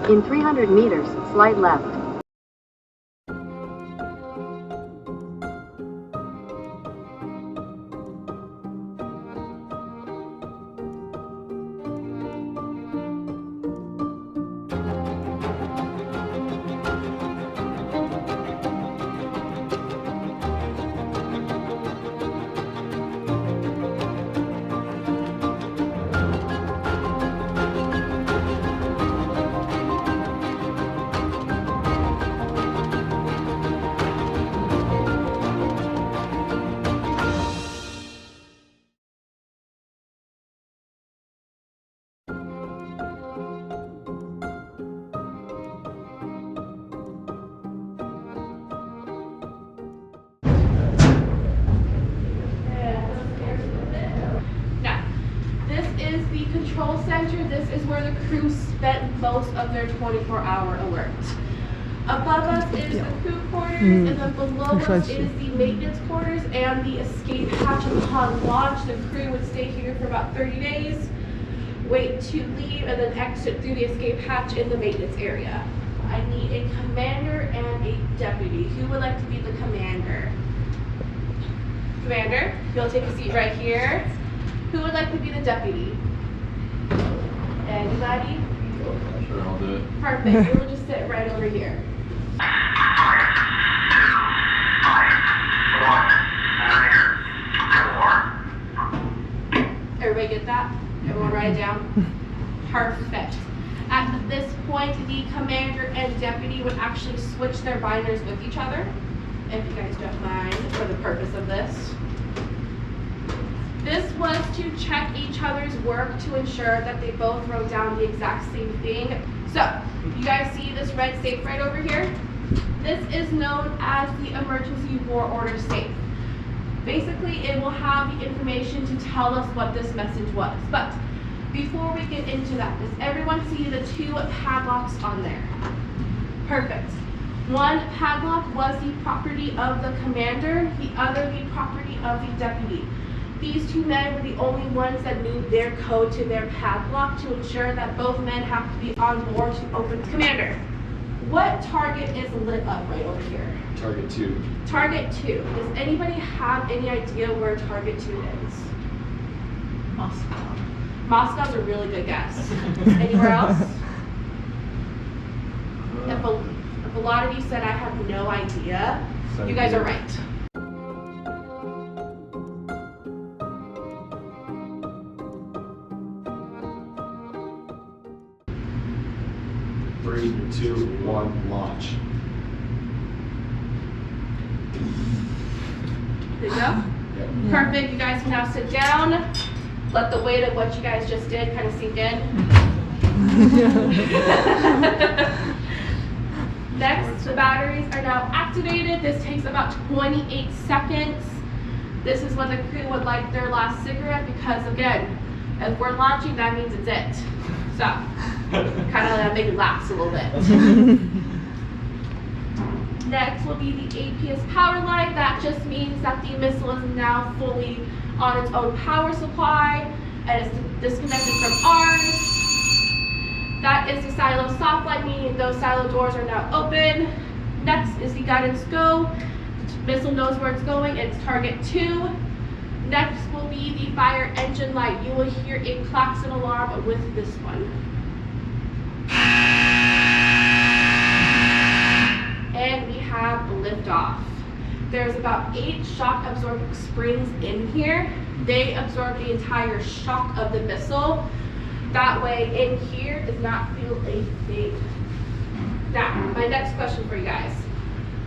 In 300 meters, slide left. Control center, this is where the crew spent most of their 24-hour alert. Above us is the crew quarters, and then below us is the maintenance quarters and the escape hatch. Upon launch, the crew would stay here for about 30 days, wait to leave, and then exit through the escape hatch in the maintenance area. I need a commander and a deputy. Who would like to be the commander? Commander, you'll take a seat right here. Who would like to be the deputy? Anybody? Sure, I'll do it. Perfect. You will just sit right over here. Everybody get that? Everyone write it down? Perfect. At this point, the commander and deputy would actually switch their binders with each other, if you guys don't mind, for the purpose of this. This was to check each other's work to ensure that they both wrote down the exact same thing. So, you guys see this red safe right over here? This is known as the emergency war order safe. Basically, it will have the information to tell us what this message was. But before we get into that, does everyone see the two padlocks on there? Perfect. One padlock was the property of the commander, the other the property of the deputy. These two men were the only ones that knew their code to their padlock to ensure that both men have to be on board to open. Commander, what target is lit up right over here? Target 2. Target 2. Does anybody have any idea where target 2 is? Moscow. Moscow's a really good guess. Anywhere else? If a lot of you said I have no idea, you guys are right. Three, two, one, launch. There you go. Yep. Perfect. You guys can now sit down. Let the weight of what you guys just did kind of sink in. Next, the batteries are now activated. This takes about 28 seconds. This is when the crew would light their last cigarette because, again, if we're launching, that means it's it. So, kind of make it last a little bit. Next will be the APS power line. That just means that the missile is now fully on its own power supply and it's disconnected from ours. That is the silo soft line, meaning those silo doors are now open. Next is the guidance go. The missile knows where it's going, it's target 2. Next will be the fire engine light. You will hear a klaxon alarm with this one. And we have liftoff. There's about 8 shock absorbing springs in here. They absorb the entire shock of the missile. That way in here does not feel a thing. Now, my next question for you guys.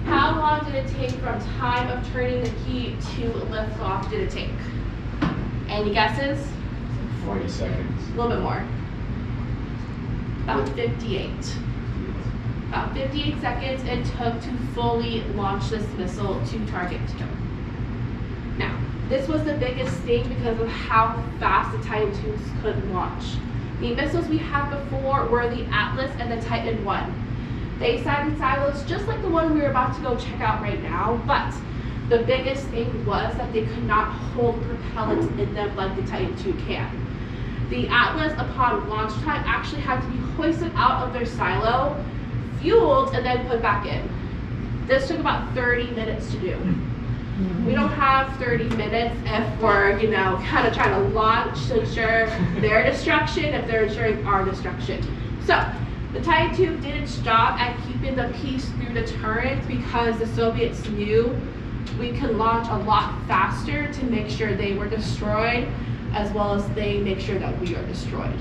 How long did it take from time of turning the key to liftoff did it take? Any guesses? 40 seconds. A little bit more. About 58. About 58 seconds it took to fully launch this missile to target 2. Now, this was the biggest thing because of how fast the Titan IIs could launch. The missiles we had before were the Atlas and the Titan I. They sat in silos just like the one we were about to go check out right now, but the biggest thing was that they could not hold propellant in them like the Titan II can. The Atlas, upon launch time, actually had to be hoisted out of their silo, fueled, and then put back in. This took about 30 minutes to do. We don't have 30 minutes if we're, kind of trying to launch to ensure their destruction, if they're ensuring our destruction. So the Titan II did its job at keeping the peace through deterrence because the Soviets knew we could launch a lot faster to make sure they were destroyed, as well as they make sure that we are destroyed.